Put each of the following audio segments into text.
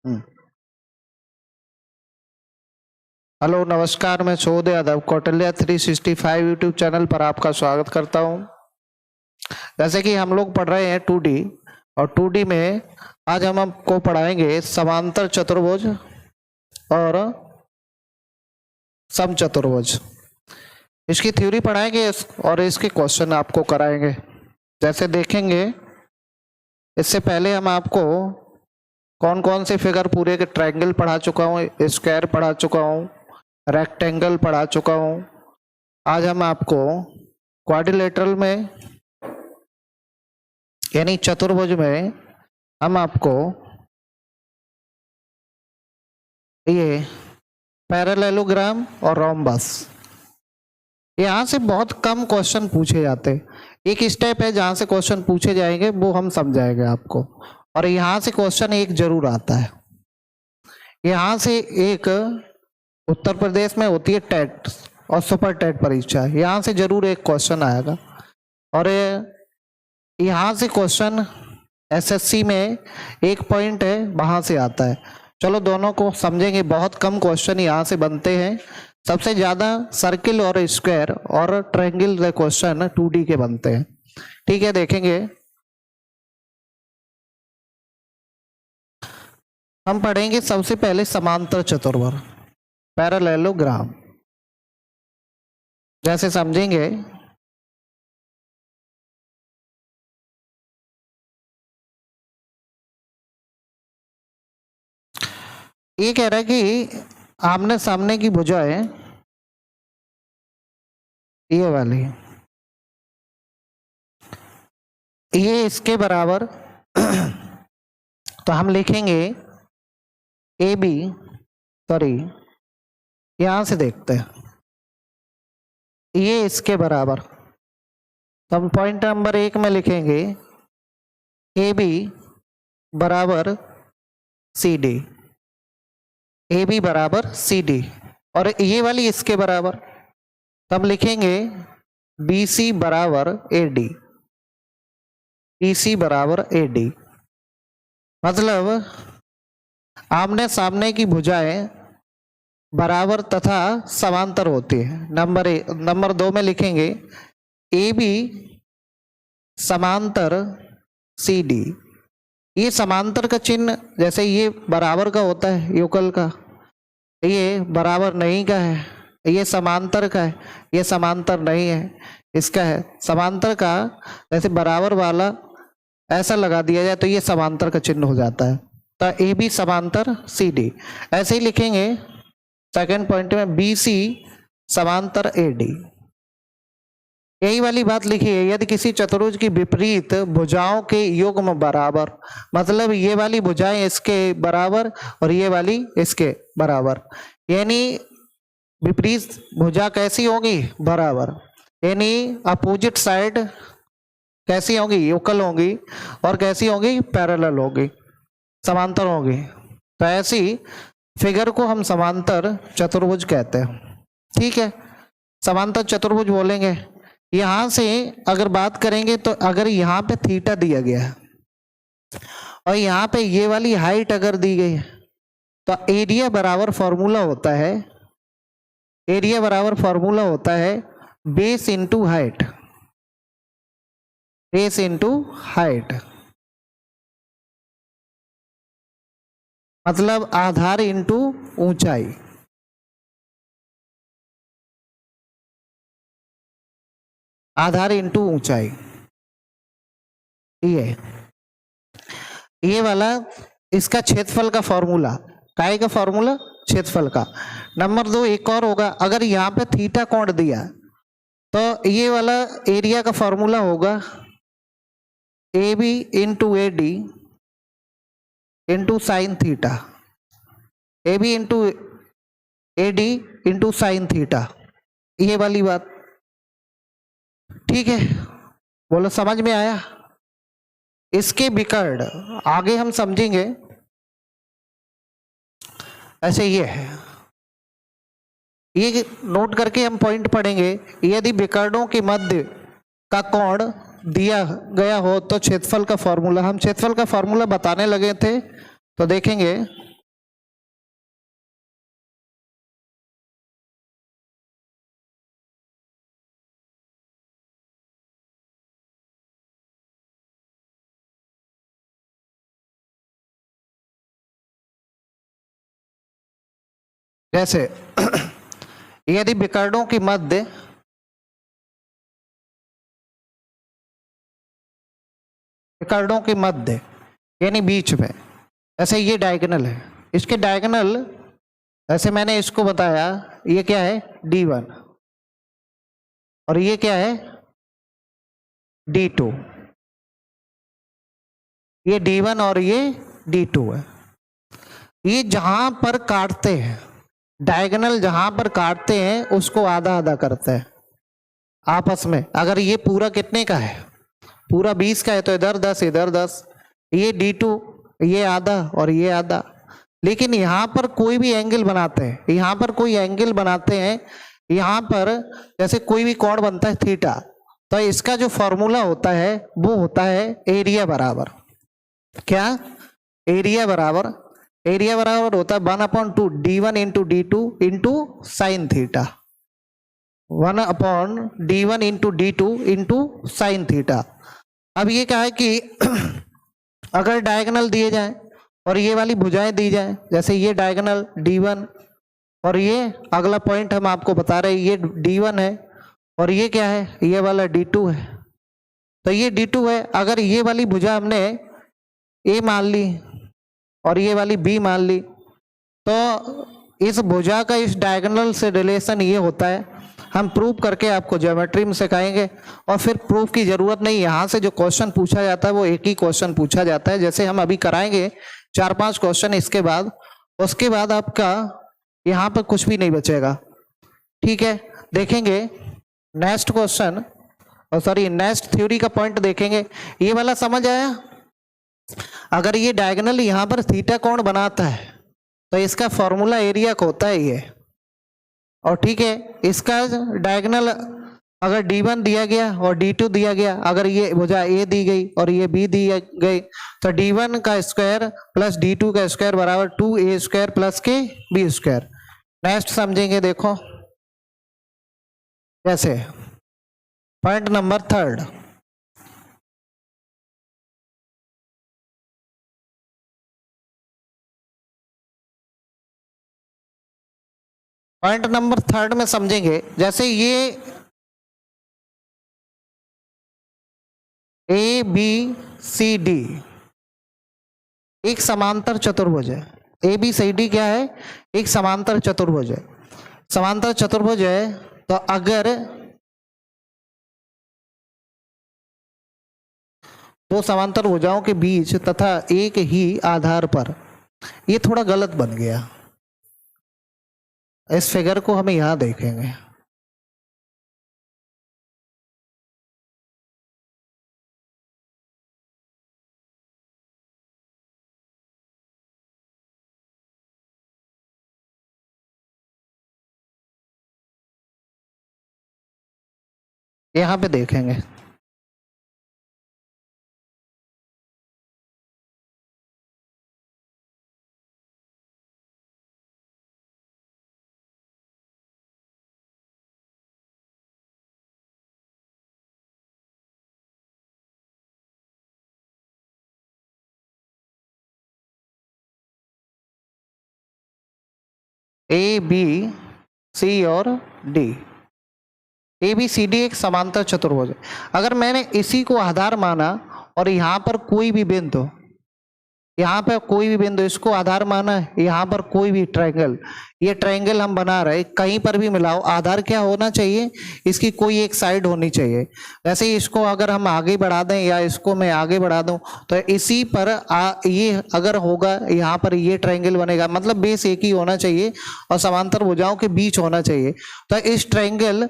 Hello नमस्कार, मैं शोध यादव कौटिल्य 365 यूट्यूब चैनल पर आपका स्वागत करता हूं। जैसे कि हम लोग पढ़ रहे हैं 2D और 2D में आज हम आपको पढ़ाएंगे समांतर चतुर्भुज और समचतुर्भुज। इसकी थ्योरी पढ़ाएंगे और इसके क्वेश्चन आपको कराएंगे। जैसे देखेंगे, इससे पहले हम आपको कौन कौन से फिगर पूरे के ट्रायंगल पढ़ा चुका हूँ, स्क्वायर पढ़ा चुका हूँ, रेक्टेंगल पढ़ा चुका हूँ। आज हम आपको क्वाड्रिलेटरल में यानी चतुर्भुज में हम आपको ये पैरेललोग्राम और रोम्बस, यहाँ से बहुत कम क्वेश्चन पूछे जाते हैं। एक स्टेप है जहाँ से क्वेश्चन पूछे जाएंगे, वो हम समझाएंगे आपको। और यहाँ से क्वेश्चन एक जरूर आता है। यहाँ से एक उत्तर प्रदेश में होती है टेट और सुपर टेट परीक्षा, यहाँ से जरूर एक क्वेश्चन आएगा। और यहाँ से क्वेश्चन एसएससी में एक पॉइंट है, वहां से आता है। चलो दोनों को समझेंगे। बहुत कम क्वेश्चन यहाँ से बनते हैं। सबसे ज्यादा सर्किल और स्क्वायर और ट्रायंगल क्वेश्चन 2D के बनते हैं। ठीक है, देखेंगे। हम पढ़ेंगे सबसे पहले समांतर चतुर्भुज, पैरेललोग्राम। जैसे समझेंगे, ये कह रहा है कि आमने सामने की भुजाएं ये वाली, ये इसके बराबर तो हम लिखेंगे ए बी, सॉरी यहां से देखते हैं, ये इसके बराबर। तो हम पॉइंट नंबर 1 में लिखेंगे ए बी बराबर सी डी, ए बी बराबर सी डी। और ये वाली इसके बराबर, तो हम लिखेंगे बी सी बराबर ए डी, बी सी बराबर ए डी। मतलब आमने सामने की भुजाएं बराबर तथा समांतर होती है। नंबर 2 में लिखेंगे ए बी समांतर सी डी। ये समांतर का चिन्ह, जैसे ये बराबर का होता है युगल का, ये बराबर नहीं का है, ये समांतर का है, ये समांतर नहीं है, इसका है। समांतर का जैसे बराबर वाला ऐसा लगा दिया जाए तो ये समांतर का चिन्ह हो जाता है। तो ए बी समांतर सी डी। ऐसे ही लिखेंगे सेकंड पॉइंट में बी सी समांतर ए डी। यही वाली बात लिखिए, यदि किसी चतुर्भुज की विपरीत भुजाओं के युग्म बराबर, मतलब ये वाली भुजाएं इसके बराबर और ये वाली इसके बराबर, यानी विपरीत भुजा कैसी होगी? बराबर। यानी अपोजिट साइड कैसी होगी? युगल होगी। और कैसी होगी? पैरेलल होगी, समांतर होगी। तो ऐसी फिगर को हम समांतर चतुर्भुज कहते हैं। ठीक है, समांतर चतुर्भुज बोलेंगे। यहां से अगर बात करेंगे तो अगर यहाँ पे थीटा दिया गया है और यहाँ पे ये वाली हाइट अगर दी गई है, तो एरिया बराबर फॉर्मूला होता है, एरिया बराबर फॉर्मूला होता है base into height, base into height. मतलब आधार इंटू ऊंचाई। आधार इंटू ऊंचाई, ये वाला इसका क्षेत्रफल का फॉर्मूला। काय का फॉर्मूला? क्षेत्रफल का। नंबर 2 एक और होगा, अगर यहाँ पे थीटा कोण दिया तो ये वाला एरिया का फॉर्मूला होगा A B into A D into sine theta, A B into A D into sine theta, ये वाली बात। ठीक है, बोलो समझ में आया? इसके विकर्ण आगे हम समझेंगे। ऐसे ये है, ये नोट करके हम पॉइंट पढ़ेंगे। यदि विकर्णों के मध्य का कोण दिया गया हो तो क्षेत्रफल का फॉर्मूला, हम क्षेत्रफल का फॉर्मूला बताने लगे थे। तो देखेंगे जैसे यदि विकर्णों की मध्य यानी बीच में, ऐसे ये डायगोनल है, इसके डायगोनल ऐसे मैंने इसको बताया, ये क्या है D1 और ये क्या है D2, ये D1 और ये D2 है। ये जहां पर काटते हैं, डायगोनल जहां पर काटते हैं उसको आधा आधा करते हैं आपस में। अगर ये पूरा कितने का है, पूरा 20 का है तो इधर 10 इधर 10, ये D2 ये आधा और ये आधा। लेकिन यहाँ पर कोई भी एंगल बनाते हैं, यहाँ पर कोई एंगल बनाते हैं, यहाँ पर जैसे कोई भी कोण बनता है थीटा, तो इसका जो फॉर्मूला होता है वो होता है एरिया बराबर, क्या एरिया बराबर होता है 1/2 D1 into D2 into sine theta, 1/D1 into D2 into sine theta. अब ये क्या है कि अगर डायगोनल दिए जाए और ये वाली भुजाएं दी जाए, जैसे ये डायगोनल D1 और ये अगला पॉइंट हम आपको बता रहे हैं ये D1 है और ये क्या है ये वाला D2 है, तो ये D2 है। अगर ये वाली भुजा हमने A मान ली और ये वाली B मान ली, तो इस भुजा का इस डायगोनल से रिलेशन ये होता है, हम प्रूव करके आपको ज्योमेट्री में सिखाएंगे। और फिर प्रूफ की जरूरत नहीं, यहाँ से जो क्वेश्चन पूछा जाता है वो एक ही क्वेश्चन पूछा जाता है, जैसे हम अभी कराएंगे 4-5 क्वेश्चन इसके बाद, उसके बाद आपका यहाँ पर कुछ भी नहीं बचेगा। ठीक है, देखेंगे नेक्स्ट क्वेश्चन, और सॉरी नेक्स्ट थ्योरी का पॉइंट देखेंगे। ये वाला समझ आया? अगर ये डायगोनल यहाँ पर थीटा कोण बनाता है तो इसका फॉर्मूला एरिया का होता है ये, और ठीक है इसका डायगोनल अगर D1 दिया गया और D2 दिया गया, अगर ये भुजा A दी गई और ये B दी गई, तो D1 का स्क्वायर प्लस D2 का स्क्वायर बराबर 2A स्क्वायर प्लस के B स्क्वायर। नेक्स्ट समझेंगे, देखो जैसे पॉइंट नंबर 3, पॉइंट नंबर 3 में समझेंगे, जैसे ये ABCD एक समांतर चतुर्भुज है। ABCD क्या है? एक समांतर चतुर्भुज है। समांतर चतुर्भुज है तो अगर दो समांतर भुजाओं के बीच तथा एक ही आधार पर, ये थोड़ा गलत बन गया, इस फिगर को हमें यहां देखेंगे। यहां पे देखेंगे, ABC और D, ABCD एक समांतर चतुर्भुज है। अगर मैंने इसी को आधार माना और यहाँ पर कोई भी बिंदु, यहाँ पर कोई भी बिंदु इसको आधार माना है, यहाँ पर कोई भी ट्रायंगल, ये ट्रायंगल हम बना रहे, कहीं पर भी मिलाओ आधार क्या होना चाहिए, इसकी कोई एक साइड होनी चाहिए। वैसे इसको अगर हम आगे बढ़ा दें या इसको मैं आगे बढ़ा दूं तो इसी पर ये अगर होगा, यहाँ पर ये ट्रायंगल बनेगा, मतलब बेस एक ही होना चाहिए और समांतर भुजाओं के बीच होना चाहिए। तो इस ट्रायंगल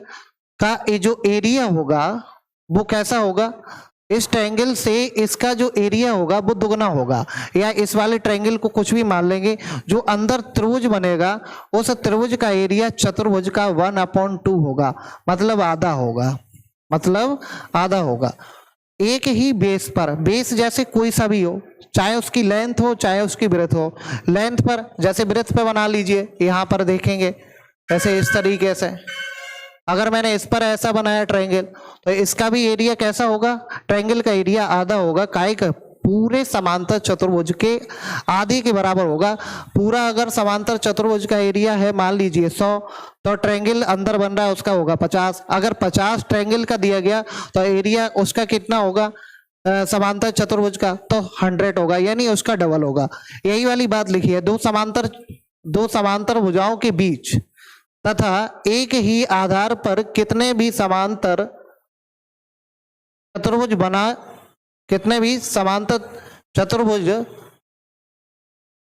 का ये जो एरिया होगा वो कैसा होगा, इस ट्रायंगल से इसका जो एरिया होगा वो दुगना होगा, या इस वाले ट्रायंगल को कुछ भी मान लेंगे, जो अंदर त्रिभुज बनेगा उस त्रिभुज का एरिया चतुर्भुज का 1/2 होगा, मतलब आधा होगा, मतलब आधा होगा। एक ही बेस पर, बेस जैसे कोई सा भी हो, चाहे उसकी लेंथ हो चाहे उसकी ब्रेथ हो, लेंथ पर जैसे ब्रेथ पे बना लीजिए, यहाँ पर देखेंगे ऐसे इस तरीके से, अगर मैंने इस पर ऐसा बनाया ट्रायंगल तो इसका भी एरिया कैसा होगा, ट्रायंगल का एरिया आधा होगा, काय का पूरे समांतर चतुर्भुज के आधे के बराबर होगा। पूरा अगर समांतर चतुर्भुज का एरिया है मान लीजिए 100, तो ट्रायंगल अंदर बन रहा है उसका होगा 50। अगर 50 ट्रायंगल का दिया गया तो एरिया उसका कितना होगा समांतर चतुर्भुज का, तो 100 होगा, यानी उसका डबल होगा। यही वाली बात लिखी है, दो समांतर भुजाओं के बीच तथा एक ही आधार पर कितने भी समांतर चतुर्भुज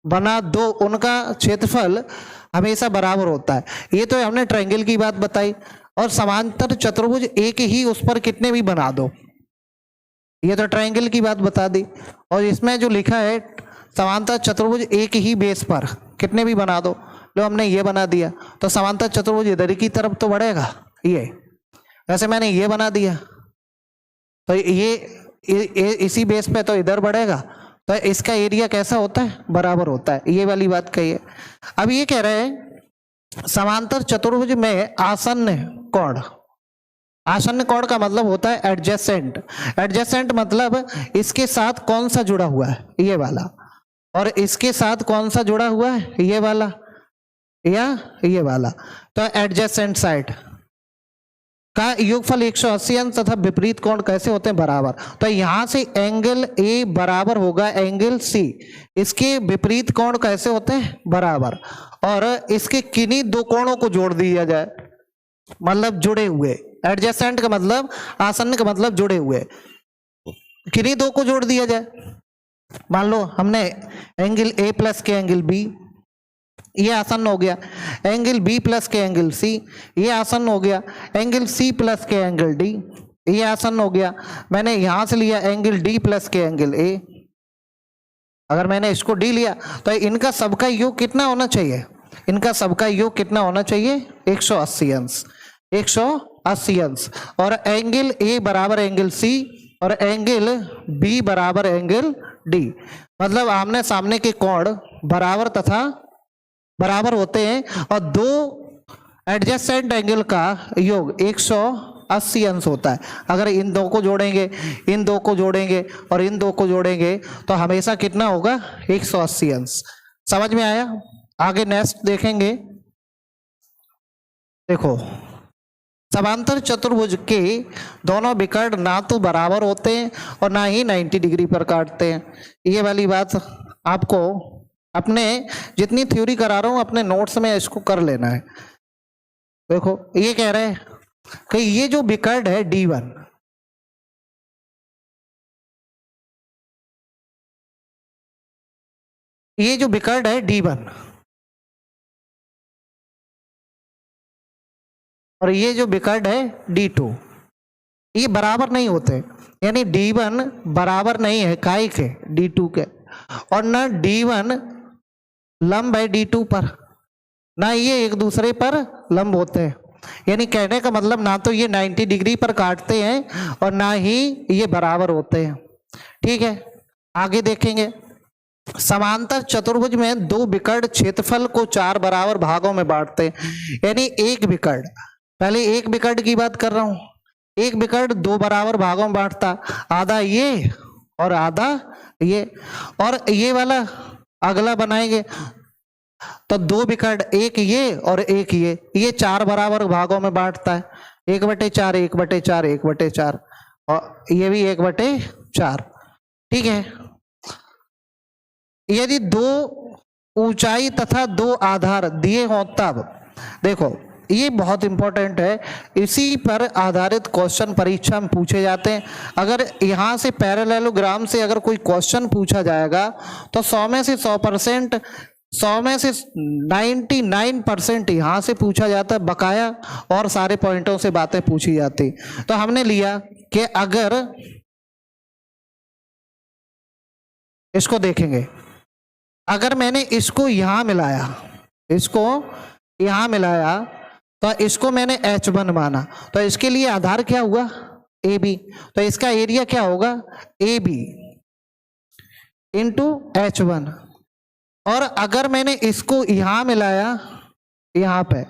बना दो, उनका क्षेत्रफल हमेशा बराबर होता है। ये तो हमने ट्रायंगल की बात बताई। और समांतर चतुर्भुज एक ही उस पर कितने भी बना दो, ये तो ट्रायंगल की बात बता दी। और इसमें जो लिखा है समांतर चतुर्भुज एक ही बेस पर कितने भी बना दो, लो हमने ये बना दिया तो समांतर चतुर्भुज इधर की तरफ तो बढ़ेगा। ये वैसे मैंने ये बना दिया तो ये इसी बेस पे तो इधर बढ़ेगा, तो इसका एरिया कैसा होता है, बराबर होता है। ये वाली बात कही है। अब ये कह रहे हैं समांतर चतुर्भुज में आसन्न कोण, आसन्न कोण का मतलब होता है एडजेसेंट। एडजेसेंट मतलब इसके साथ कौन सा जुड़ा हुआ है, ये वाला, और इसके साथ कौन सा जुड़ा हुआ है, ये वाला या ये वाला। तो एडजेसेंट साइड का योगफल 180 अंश तथा विपरीत कोण कैसे होते हैं, बराबर। तो यहां से एंगल ए बराबर होगा एंगल सी, इसके विपरीत कोण कैसे होते हैं, बराबर। और इसके किन्हीं दो कोणों को जोड़ दिया जाए, मतलब जुड़े हुए। एडजेसेंट का मतलब, आसन्न का मतलब जुड़े हुए, किन्हीं दो को जोड़ दिया जाए। मान लो हमने एंगल ए प्लस के एंगल बी, ये आसन्न हो गया। एंगल बी प्लस के एंगल सी, ये आसन्न हो गया। एंगल सी प्लस के एंगल डी, ये आसन्न हो गया। मैंने यहां से लिया एंगल डी प्लस के एंगल ए, अगर मैंने इसको डी लिया तो इनका सबका योग कितना होना चाहिए, इनका सबका योग कितना होना चाहिए, 180 अंश, 180 अंश। और एंगल ए बराबर एंगल सी और एंगल बी बराबर एंगल डी, मतलब आमने सामने के कोण बराबर तथा बराबर होते हैं। और दो एडजेसेंट एंगल का योग 180 अंश होता है। अगर इन दो को जोड़ेंगे, इन दो को जोड़ेंगे और इन दो को जोड़ेंगे तो हमेशा कितना होगा, 180 अंश। समझ में आया। आगे नेक्स्ट देखेंगे। देखो समांतर चतुर्भुज के दोनों विकर्ण ना तो बराबर होते हैं और ना ही 90 डिग्री पर काटते हैं। ये वाली बात आपको अपने जितनी थ्योरी करा रहा हूं अपने नोट्स में इसको कर लेना है। देखो ये कह रहे हैं कि ये जो विकर्ण है D1, ये जो विकर्ण है D1 और ये जो विकर्ण है D2, ये बराबर नहीं होते। यानी D1 बराबर नहीं है काई के, D2 के, और ना D1 लंब है D2 पर, ना ये एक दूसरे पर लंब होते हैं। यानी कहने का मतलब ना तो ये 90 डिग्री पर काटते हैं और ना ही ये बराबर होते हैं। ठीक है, आगे देखेंगे। समांतर चतुर्भुज में दो विकर्ण क्षेत्रफल को 4 बराबर भागों में बांटते हैं। यानी एक विकर्ण, पहले एक विकर्ण की बात कर रहा हूं, एक विकर्ण 2 बराबर भागों में बांटता, आधा ये और आधा ये। और ये वाला अगला बनाएंगे तो 2 विकर्ण, एक ये और एक ये 4 बराबर भागों में बांटता है, 1/4 1/4 1/4, और ये भी 1/4। ठीक है, यदि 2 ऊंचाई तथा 2 आधार दिए हों तब, देखो ये बहुत इंपॉर्टेंट है, इसी पर आधारित क्वेश्चन परीक्षा में पूछे जाते हैं। अगर यहाँ से पैरेललोग्राम से अगर कोई क्वेश्चन पूछा जाएगा तो 100 में से 100%, 100 में से 99% यहाँ से पूछा जाता है बकाया, और सारे पॉइंटों से बातें पूछी जाती। तो हमने लिया कि अगर इसको देखेंगे, अगर मैंने इसको यहाँ मिलाया, इसको यहाँ मिलाया, तो इसको मैंने H1 माना, तो इसके लिए आधार क्या हुआ, AB, तो इसका एरिया क्या होगा, AB इंटू H1। और अगर मैंने इसको यहां मिलाया, यहां पे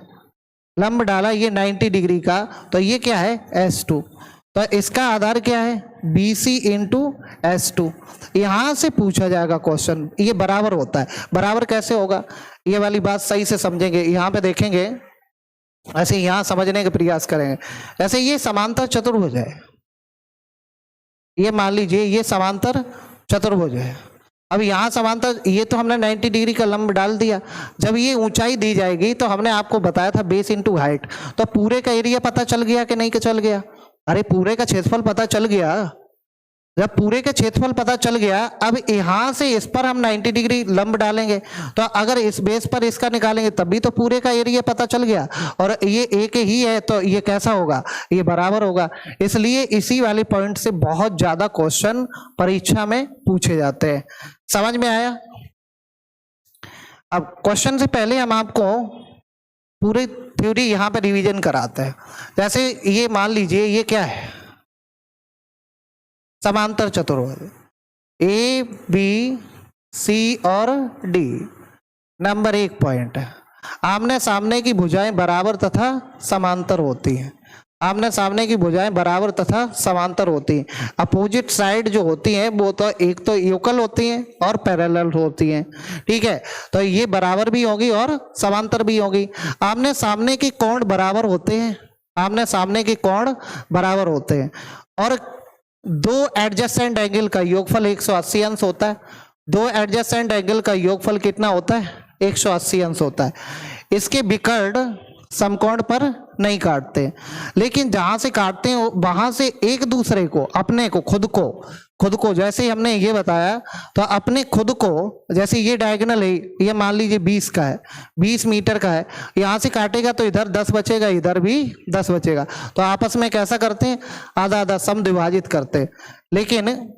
लंब डाला ये 90 डिग्री का, तो ये क्या है, S2। तो इसका आधार क्या है, BC इंटू S2। यहां से पूछा जाएगा क्वेश्चन, ये बराबर होता है। बराबर कैसे होगा, ये वाली बात सही से समझेंगे, यहां पे देखेंगे, ऐसे यहां समझने का प्रयास करेंगे। ऐसे ये समांतर चतुर्भुज है, ये मान लीजिए ये समांतर चतुर्भुज है। अब यहां समांतर, ये तो हमने 90 डिग्री का लंब डाल दिया। जब ये ऊंचाई दी जाएगी तो हमने आपको बताया था बेस इंटू हाइट, तो पूरे का एरिया पता चल गया कि नहीं, कि चल गया? अरे पूरे का क्षेत्रफल पता चल गया। जब पूरे का क्षेत्रफल पता चल गया, अब यहां से इस पर हम 90 डिग्री लंब डालेंगे, तो अगर इस बेस पर इसका निकालेंगे तब भी तो पूरे का एरिया पता चल गया। और ये एक ही है तो ये कैसा होगा, ये बराबर होगा। इसलिए इसी वाले पॉइंट से बहुत ज्यादा क्वेश्चन परीक्षा में पूछे जाते हैं। समझ में आया? अब क्वेश्चन से पहले हम आपको पूरी थ्योरी यहां पर रिवीजन कराते हैं। जैसे ये मान लीजिए ये क्या है, समांतर चतुर्भुज ABC और D। नंबर 1 पॉइंट है, आमने सामने की भुजाएं बराबर तथा समांतर होती हैं। आमने सामने की भुजाएं बराबर तथा समांतर होती हैं। अपोजिट साइड जो होती हैं वो तो एक तो यूकल होती हैं और पैरेलल होती हैं, ठीक है? तो ये बराबर भी होगी और समांतर भी होगी। आमने सामने के कोण बराबर होते हैं, आमने सामने के कोण बराबर होते हैं। और दो एडजेसेंट एंगल का योगफल 180 अंश होता है। दो एडजेसेंट एंगल का योगफल कितना होता है, 180 अंश होता है। इसके विकर्ण समकोण पर नहीं काटते, लेकिन जहां से काटते हैं वहां से एक दूसरे को, अपने को, खुद को जैसे हमने ये बताया, तो अपने खुद को, जैसे ये डायगोनल है, ये मान लीजिए 20 का है, 20 मीटर का है, यहां से काटेगा तो इधर 10 बचेगा, इधर भी 10 बचेगा। तो आपस में कैसा करते हैं, आधा आधा सम विभाजित करते हैं। लेकिन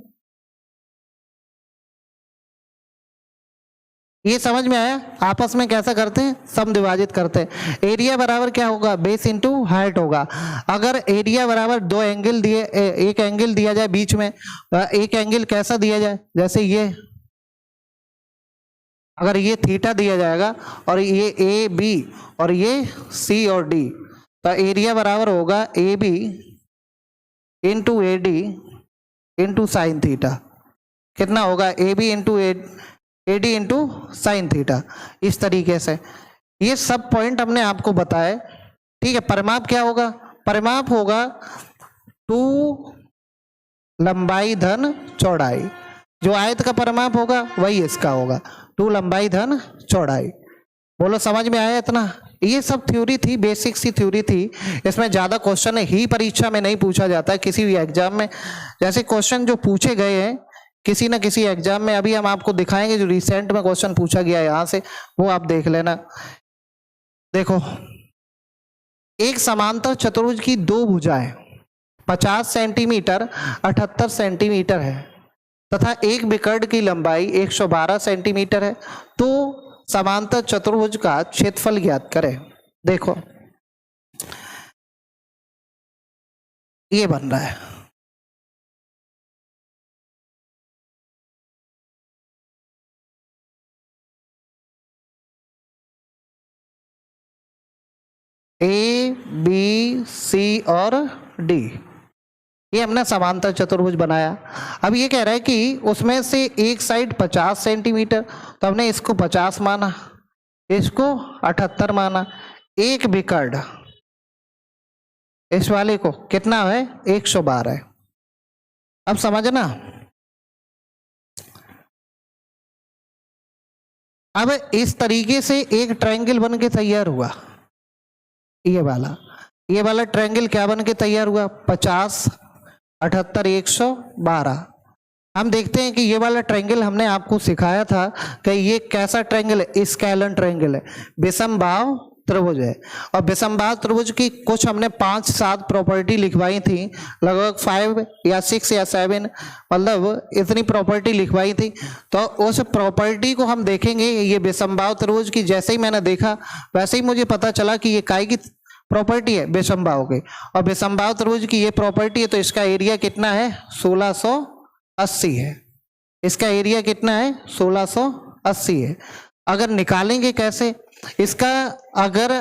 ये समझ में आया, आपस में कैसा करते हैं, सम विभाजित करते हैं। एरिया बराबर क्या होगा, बेस इंटू हाइट होगा। अगर एरिया बराबर दो एंगल दिए, एक एंगल दिया जाए बीच में, एक एंगल कैसा दिया जाए, जैसे ये, अगर ये थीटा दिया जाएगा और ये AB और ये C और D, तो एरिया बराबर होगा AB into AD into sine theta. कितना होगा, AB into AD into sine theta. इस तरीके से ये सब पॉइंट हमने आपको बताए, ठीक है? परिमाप क्या होगा, परिमाप होगा 2 लंबाई धन चौड़ाई। जो आयत का परिमाप होगा वही इसका होगा, 2 लंबाई धन चौड़ाई। बोलो समझ में आया इतना? ये सब थ्योरी थी, बेसिक सी थ्योरी थी। इसमें ज्यादा क्वेश्चन ही परीक्षा में नहीं पूछा जाता है किसी भी एग्जाम में। जैसे क्वेश्चन जो पूछे गए हैं किसी न किसी एग्जाम में, अभी हम आपको दिखाएंगे जो रिसेंट में क्वेश्चन पूछा गया है यहां से, वो आप देख लेना। देखो, एक समांतर चतुर्भुज की दो भुजाएं 50 सेंटीमीटर 78 सेंटीमीटर है तथा एक विकर्ण की लंबाई 112 सेंटीमीटर है, तो समांतर चतुर्भुज का क्षेत्रफल ज्ञात करें। देखो ये बन रहा है, ABC और D, ये हमने समांतर चतुर्भुज बनाया। अब ये कह रहा है कि उसमें से एक साइड 50 सेंटीमीटर, तो हमने इसको 50 माना, इसको 78 माना। एक विकर्ण इस वाले को कितना है, 112 है। अब समझना, अब इस तरीके से एक ट्रायंगल बन के तैयार हुआ। ये वाला ट्रायंगल क्या बन के तैयार हुआ, 50 78 112। हम देखते हैं कि ये वाला ट्रायंगल हमने आपको सिखाया था कि ये कैसा ट्रायंगल है, स्केलन ट्रायंगल है, विषमबाहु त्रिभुज है। और विषमबाहु त्रिभुज की कुछ हमने 5-7 प्रॉपर्टी लिखवाई थी, लगभग 5 या 6 या 7, मतलब इतनी प्रॉपर्टी लिखवाई थी। तो उस प्रॉपर्टी को हम देखेंगे। ये विषमबाहु त्रिभुज की जैसे ही मैंने देखा वैसे ही मुझे पता चला कि ये काय की प्रॉपर्टी है, विषमबाहु की। और विषमबाहु त्रिभुज की ये प्रॉपर्टी है, तो इसका एरिया कितना है, 1680 है। इसका एरिया कितना है, 1680 है। अगर निकालेंगे कैसे इसका, अगर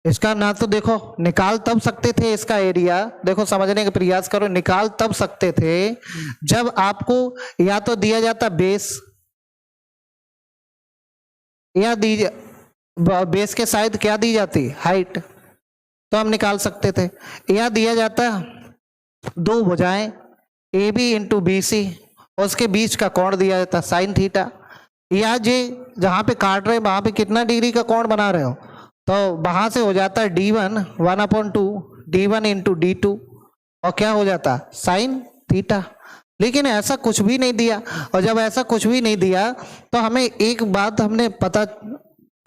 इसका ना तो देखो निकाल तब सकते थे इसका एरिया, देखो समझने का प्रयास करो, निकाल तब सकते थे जब आपको या तो दिया जाता बेस, या दी बेस के साइड क्या दी जाती हाइट, तो हम निकाल सकते थे, या दिया जाता दो भुजाएं A B into B C, उसके बीच का कोण दिया जाता साइन थीटा, या जे जहां पे काट रहे वहां पे कितना डिग्री का कोण बना रहे हो, तो वहां से हो जाता है D1 1/2 D1 इंटू D2, और क्या हो जाता साइन थीटा। लेकिन ऐसा कुछ भी नहीं दिया, और जब ऐसा कुछ भी नहीं दिया तो हमें एक बात हमने पता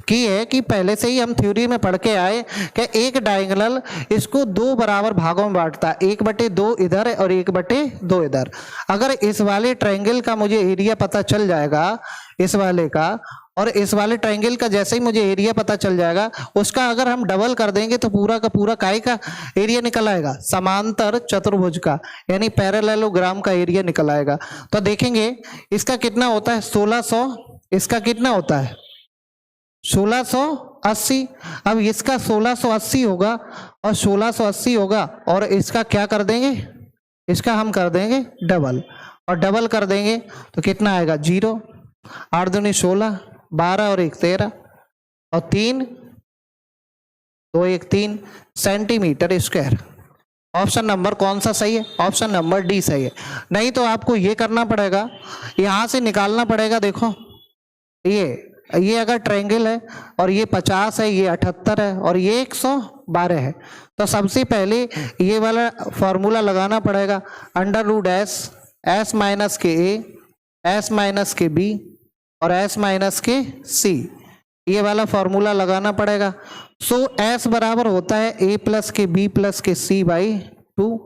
की है कि पहले से ही हम थ्योरी में पढ़ के आए कि एक डायगोनल इसको दो बराबर भागों में बांटता है, 1/2 इधर और 1/2 इधर। अगर इस वाले ट्रायंगल का मुझे एरिया पता चल जाएगा, इस वाले का, और इस वाले ट्रायंगल का जैसे ही मुझे एरिया पता चल जाएगा, उसका अगर हम डबल कर देंगे तो पूरा का पूरा काय का एरिया निकल आएगा, समांतर चतुर्भुज का, यानी पैरेललोग्राम का एरिया निकल आएगा। तो देखेंगे इसका कितना होता है 1600, इसका कितना होता है 1680। अब इसका 1680 होगा और 1680 होगा, और इसका क्या कर देंगे, इसका हम कर देंगे डबल, और डबल कर देंगे तो कितना आएगा 0, 8 दूनी 16, 12 और 1 13, और 3 2 1 3 सेंटीमीटर स्क्वायर। ऑप्शन नंबर कौन सा सही है, ऑप्शन नंबर डी सही है। नहीं तो आपको ये करना पड़ेगा, यहां से निकालना पड़ेगा। देखो ये अगर ट्रायंगल है और ये 50 है, ये 78 है और ये 112 है, तो सबसे पहले ये वाला फॉर्मूला लगाना पड़ेगा, √s s माइनस के a s माइनस के b और s माइनस के c, ये वाला फॉर्मूला लगाना पड़ेगा। सो s बराबर होता है a प्लस के b प्लस के c बाई 2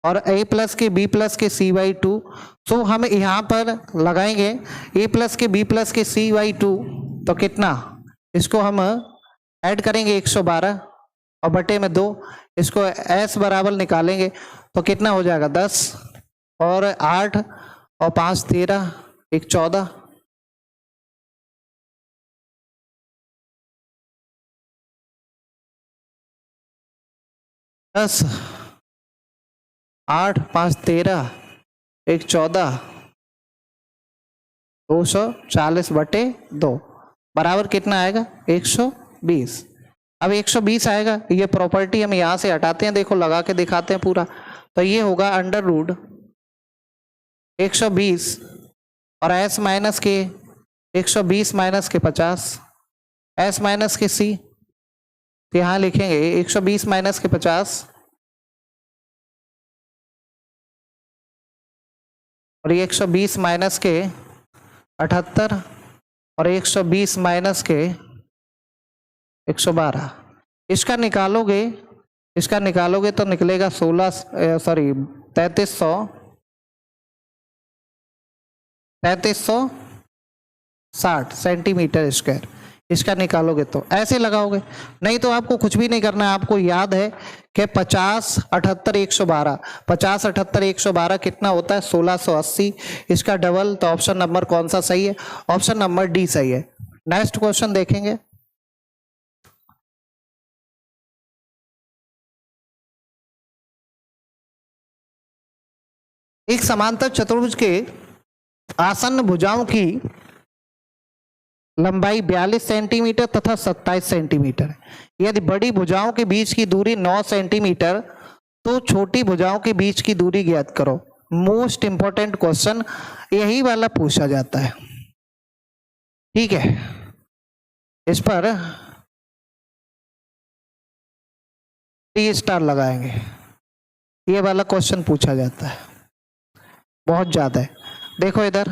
और a प्लस के b प्लस के c बाई 2। सो हम यहाँ पर लगाएंगे a प्लस के b प्लस के c बाई 2, तो कितना, इसको हम ऐड करेंगे 112 और बटे में 2, इसको s बराबर निकालेंगे तो कितना हो जाएगा 10 और 8 और 5 13 1 14, 10 8 5 13 1 14, 240 बटे 2 बराबर कितना आएगा 120। अब 120 आएगा, ये प्रॉपर्टी हम यहां से हटाते हैं, देखो लगा के दिखाते हैं पूरा, तो ये होगा √120 और s माइनस के 120 माइनस के 50 s माइनस के c, तो यहां लिखेंगे 120 माइनस के 50 और ये 120 माइनस के 78 और 120 माइनस के 112। इसका निकालोगे तो निकलेगा 3360 सेंटीमीटर स्क्वायर। इसका निकालोगे तो ऐसे लगाओगे, नहीं तो आपको कुछ भी नहीं करना है। आपको याद है कि 50 78 112, 50 78 112 कितना होता है 1680, इसका डबल, तो ऑप्शन नंबर कौन सा सही है, ऑप्शन नंबर डी सही है। नेक्स्ट क्वेश्चन देखेंगे, एक समांतर चतुर्भुज के आसन्न भुजाओं की लंबाई 42 सेंटीमीटर तथा 27 सेंटीमीटर है। यदि बड़ी भुजाओं के बीच की दूरी 9 सेंटीमीटर, तो छोटी भुजाओं के बीच की दूरी ज्ञात करो। मोस्ट इंपॉर्टेंट क्वेश्चन यही वाला पूछा जाता है, ठीक है। इस पर 3 स्टार लगाएंगे, ये वाला क्वेश्चन पूछा जाता है बहुत ज्यादा है। देखो इधर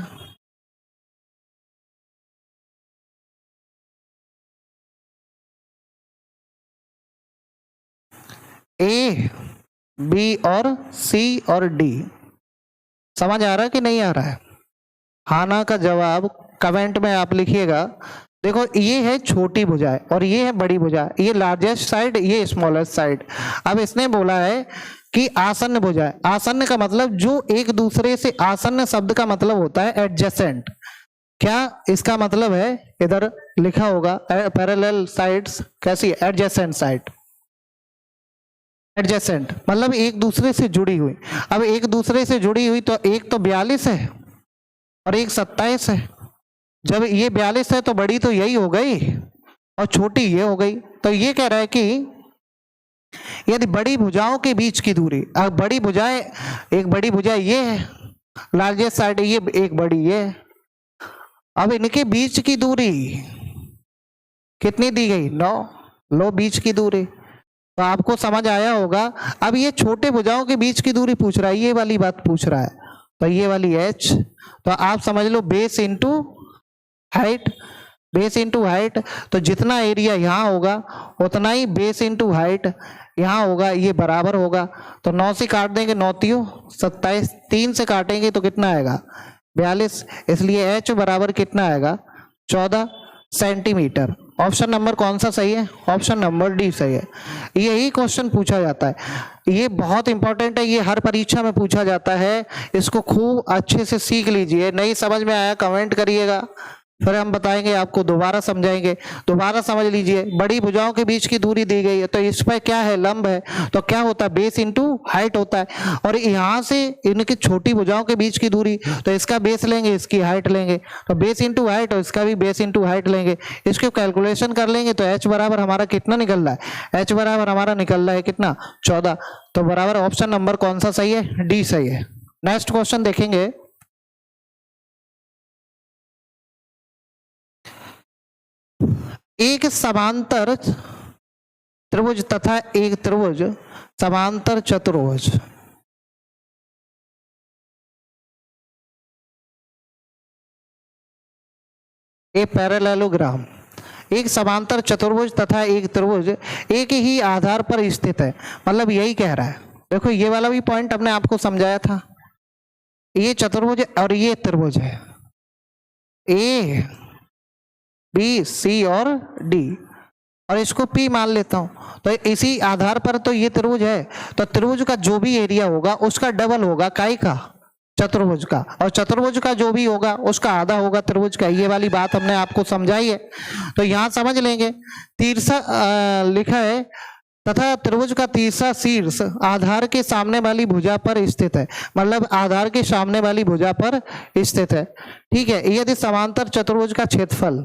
ए बी और सी और डी, समझ आ रहा है कि नहीं आ रहा है? हाँ ना का जवाब कमेंट में आप लिखिएगा। देखो ये है छोटी भुजा और ये है बड़ी भुजा, ये लार्जेस्ट साइड, ये स्मॉलेस्ट साइड। अब इसने बोला है कि आसन्न भुजा है। आसन्न का मतलब जो एक दूसरे से, आसन्न शब्द का मतलब होता है एडजेसेंट। क्या इसका मतलब है, इधर लिखा होगा पैरेलल साइड्स कैसी, एडजेसेंट साइड। एडजेसेंट मतलब एक दूसरे से जुड़ी हुई। अब एक दूसरे से जुड़ी हुई तो एक तो 42 है और एक 27 है। जब ये 42 है तो बड़ी तो यही हो गई और छोटी ये हो गई। तो ये कह रहा है कि यदि बड़ी भुजाओं के बीच की दूरी, अब बड़ी भुजाएं, एक बड़ी भुजा ये है, लार्जेस्ट साइड ये, एक बड़ी ये है। अब इनके बीच की दूरी कितनी दी गई? 9। लो बीच की दूरी, तो आपको समझ आया होगा। अब ये छोटे भुजाओं के बीच की दूरी पूछ रहा है, ये वाली बात पूछ रहा है, तो ये वाली h, तो आप समझ लो base into height, base into height. तो जितना एरिया यहाँ होगा उतना ही बेस इंटू हाइट यहाँ होगा, ये बराबर होगा। तो 9 से काट देंगे, 9 तियो 27, 3 से काटेंगे तो कितना आएगा? 42। इसलिए h बराबर कितना आएगा? 14 सेंटीमीटर। ऑप्शन नंबर कौन सा सही है? ऑप्शन नंबर डी सही है। यही क्वेश्चन पूछा जाता है, ये बहुत इंपॉर्टेंट है, ये हर परीक्षा में पूछा जाता है। इसको खूब अच्छे से सीख लीजिए। नहीं समझ में आया कमेंट करिएगा, फिर हम बताएंगे आपको, दोबारा समझाएंगे, दोबारा समझ लीजिए। बड़ी भुजाओं के बीच की दूरी दी गई है, तो इस पर क्या है? लंब है, तो क्या होता है? बेस इंटू हाइट होता है। और यहाँ से इनकी छोटी भुजाओं के बीच की दूरी, तो इसका बेस लेंगे, इसकी हाइट लेंगे, तो बेस इंटू हाइट, और इसका भी बेस इंटू हाइट लेंगे। इसको कैलकुलेशन कर लेंगे तो h बराबर हमारा कितना निकल रहा है? h बराबर हमारा निकल रहा है कितना? 14। तो बराबर ऑप्शन नंबर कौन सा सही है? डी सही है। नेक्स्ट क्वेश्चन देखेंगे। एक समांतर त्रिभुज तथा एक त्रिभुज समांतर चतुर्भुज, ए पैरेललोग्राम, एक समांतर चतुर्भुज तथा एक त्रिभुज एक ही आधार पर स्थित है। मतलब यही कह रहा है, देखो ये वाला भी पॉइंट हमने आपको समझाया था। ये चतुर्भुज और ये त्रिभुज है, ए बी सी और डी, और इसको पी मान लेता हूं। तो इसी आधार पर तो ये त्रिभुज है, तो त्रिभुज का जो भी एरिया होगा उसका डबल होगा काई का? चतुर्भुज का। और चतुर्भुज का जो भी होगा उसका आधा होगा त्रिभुज का। ये वाली बात हमने आपको समझाई है, तो यहां समझ लेंगे। तीसरा लिखा है तथा त्रिभुज का तीसरा शीर्ष आधार के सामने वाली भुजा पर स्थित है। मतलब आधार के सामने वाली भुजा पर स्थित है, ठीक है। यदि समांतर चतुर्भुज का क्षेत्रफल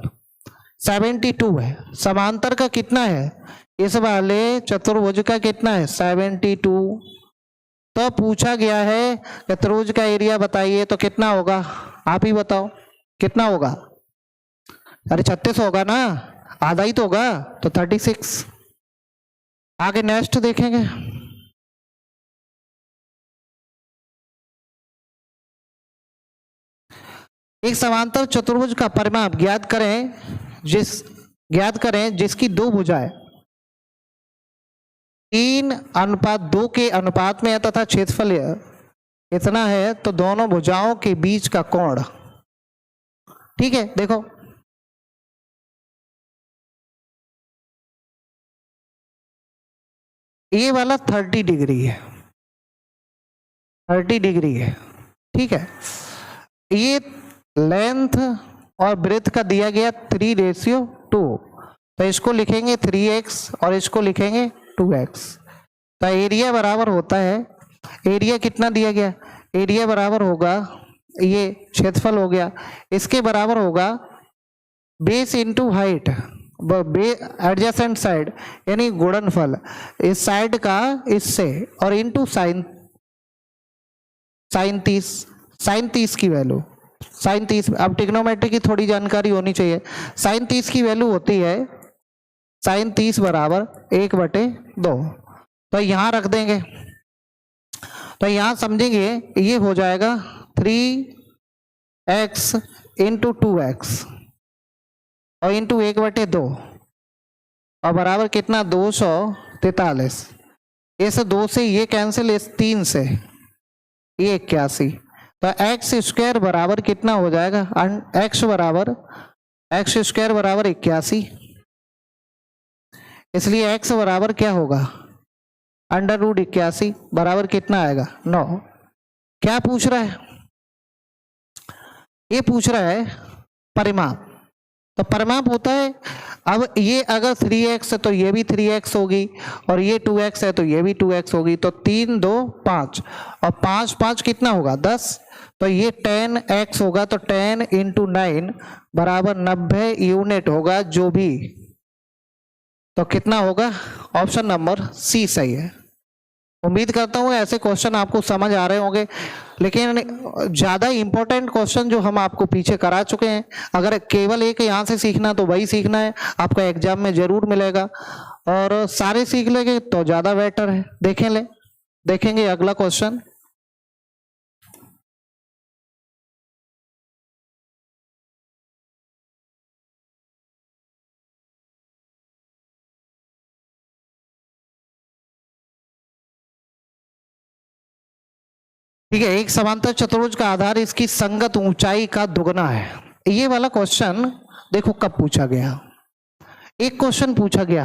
72 है, समांतर का कितना है? इस वाले चतुर्भुज का कितना है? 72। तो पूछा गया है कि त्रिभुज का एरिया बताइए, तो कितना होगा? आप ही बताओ कितना होगा? अरे 36 होगा ना, आधा ही तो होगा, तो 36। आगे नेक्स्ट देखेंगे। एक समांतर चतुर्भुज का परिमाप ज्ञात करें जिसकी दो भुजाएं 3:2 के अनुपात में है तथा क्षेत्रफल इतना है, तो दोनों भुजाओं के बीच का कोण, ठीक है। देखो ये वाला 30 डिग्री है, 30 डिग्री है, ठीक है। ये लेंथ और ब्रेथ का दिया गया 3:2, तो इसको लिखेंगे 3x और इसको लिखेंगे 2x। तो एरिया बराबर होता है, एरिया कितना दिया गया? एरिया बराबर होगा, ये क्षेत्रफल हो गया, इसके बराबर होगा base into height, adjacent side यानी गुणनफल इस साइड का इससे, और इंटू साइन 30 की वैल्यू, साइन 30। अब ट्रिग्नोमेट्री की थोड़ी जानकारी होनी चाहिए। साइन 30 की वैल्यू होती है साइन 30 बराबर 1/2। तो यहां रख देंगे, तो यहां समझेंगे ये हो जाएगा 3x इंटू 2x और इंटू 1/2 और बराबर कितना? 243। इस 2 से ये कैंसिल, इस 3 से ये 81। तो एक्स स्क्वायर बराबर कितना हो जाएगा? एक्स स्क्वायर बराबर 81, इसलिए एक्स बराबर क्या होगा? √81 बराबर कितना आएगा? 9। क्या पूछ रहा है? ये पूछ रहा है परिमाप, तो परिमाप होता है, अब ये अगर 3x है तो ये भी 3x होगी, और ये 2x है तो ये भी 2x होगी, तो 3 2 5 और 5 5 कितना होगा 10, तो ये 10x होगा, तो 10 इंटू 9 बराबर 90 यूनिट होगा जो भी, तो कितना होगा, ऑप्शन नंबर सी सही है। उम्मीद करता हूँ ऐसे क्वेश्चन आपको समझ आ रहे होंगे, लेकिन ज़्यादा इंपॉर्टेंट क्वेश्चन जो हम आपको पीछे करा चुके हैं, अगर केवल एक यहाँ से सीखना तो वही सीखना है, आपका एग्जाम में जरूर मिलेगा, और सारे सीख लेंगे तो ज़्यादा बेटर है। देखेंगे अगला क्वेश्चन। ठीक है, एक समांतर चतुर्भुज का आधार इसकी संगत ऊंचाई का दुगना है। ये वाला क्वेश्चन देखो कब पूछा गया, एक क्वेश्चन पूछा गया,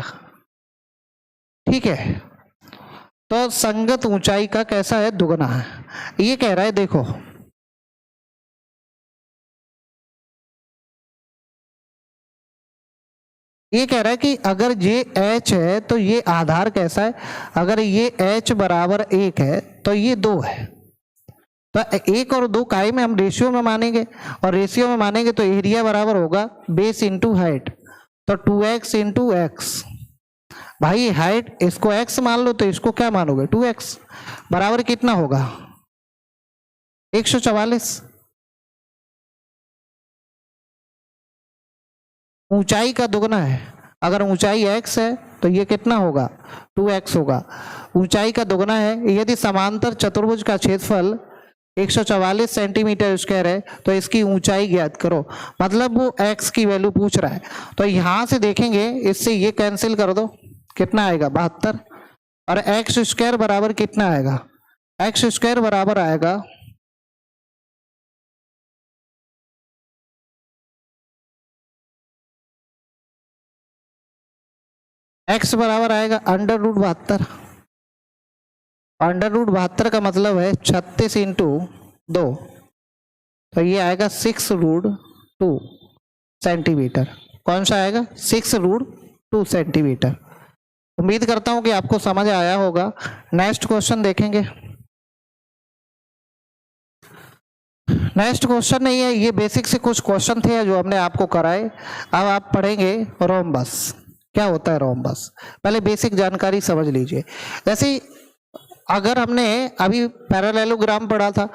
ठीक है, तो संगत ऊंचाई का कैसा है, दुगना है। ये कह रहा है, देखो ये कह रहा है कि अगर ये h है तो ये आधार कैसा है, अगर ये h बराबर 1 है तो ये 2 है, तो 1 और 2 काई में हम रेशियो में मानेंगे, और रेशियो में मानेंगे तो एरिया बराबर होगा बेस इंटू हाइट, तो 2x इंटू एक्स। भाई हाइट इसको x मान लो तो इसको क्या मानोगे 2x, बराबर कितना होगा 144। ऊंचाई का दुगना है, अगर ऊंचाई x है तो ये कितना होगा 2x होगा, ऊंचाई का दुगना है। यदि समांतर चतुर्भुज का क्षेत्रफल 144 सेंटीमीटर स्क्वायर है तो इसकी ऊंचाई ज्ञात करो, मतलब वो x की वैल्यू पूछ रहा है। तो यहां से देखेंगे, इससे ये कैंसिल कर दो, कितना आएगा 72, और एक्स स्क्वायर बराबर कितना आएगा, एक्स स्क्वायर बराबर आएगा x बराबर आएगा अंडर रूट 72। अंडर रूट 72 का मतलब है 36 इंटू 2, तो ये आएगा 6 रूट 2 सेंटीमीटर। कौन सा आएगा 6 रूट 2 सेंटीमीटर। उम्मीद करता हूं कि आपको समझ आया होगा। नेक्स्ट क्वेश्चन देखेंगे। नेक्स्ट क्वेश्चन नहीं है, ये बेसिक से कुछ क्वेश्चन थे जो हमने आपको कराए। अब आप पढ़ेंगे रोम्बस, क्या होता है रोम्बस, पहले बेसिक जानकारी समझ लीजिए। जैसे अगर हमने अभी पैरेललोग्राम पढ़ा था,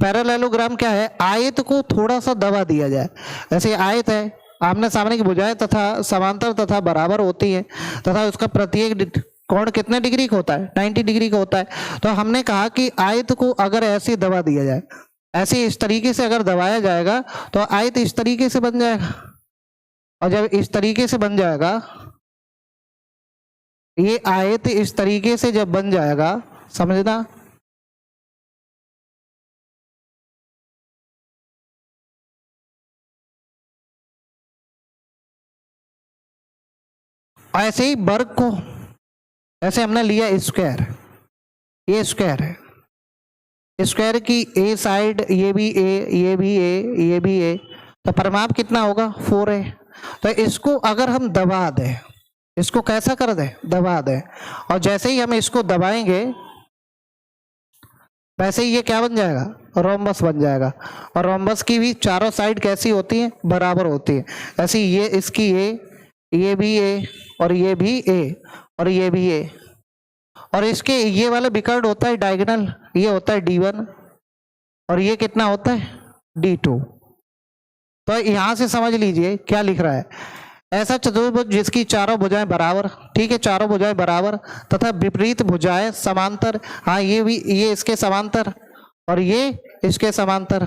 पैरेललोग्राम क्या है, आयत को थोड़ा सा दबा दिया जाए। जैसे आयत है, आमने सामने की भुजाएं तथा समांतर तथा बराबर होती है, तथा उसका प्रत्येक कोण कितने डिग्री का होता है 90 डिग्री का होता है। तो हमने कहा कि आयत को अगर ऐसे दबा दिया जाए, ऐसे इस तरीके से अगर दबाया जाएगा तो आयत इस तरीके से बन जाएगा, और जब इस तरीके से बन जाएगा, ये आयत इस तरीके से जब बन जाएगा, समझना, ऐसे ही वर्ग को ऐसे हमने लिया स्क्वायर, ये स्क्वायर है, स्क्वायर की ए साइड, ये भी ए, ये भी ए, ये भी ए, तो परिमाप कितना होगा 4 है। तो इसको अगर हम दबा दें, इसको कैसा कर दें, दबा दें, और जैसे ही हम इसको दबाएंगे वैसे ही ये क्या बन जाएगा, रोम्बस बन जाएगा। और रोम्बस की भी चारों साइड कैसी होती है, बराबर होती है। ऐसी ये इसकी ए, ये भी ए, और ये भी ए, और ये भी ए, और इसके ये वाला विकर्ण होता है डायगोनल, ये होता है D1, और ये कितना होता है D2। तो यहां से समझ लीजिए क्या लिख रहा है, ऐसा चतुर्भुज जिसकी चारों भुजाएं बराबर, ठीक है, चारों भुजाएं बराबर तथा विपरीत भुजाएं समांतर, हाँ ये भी, ये इसके समांतर और ये इसके समांतर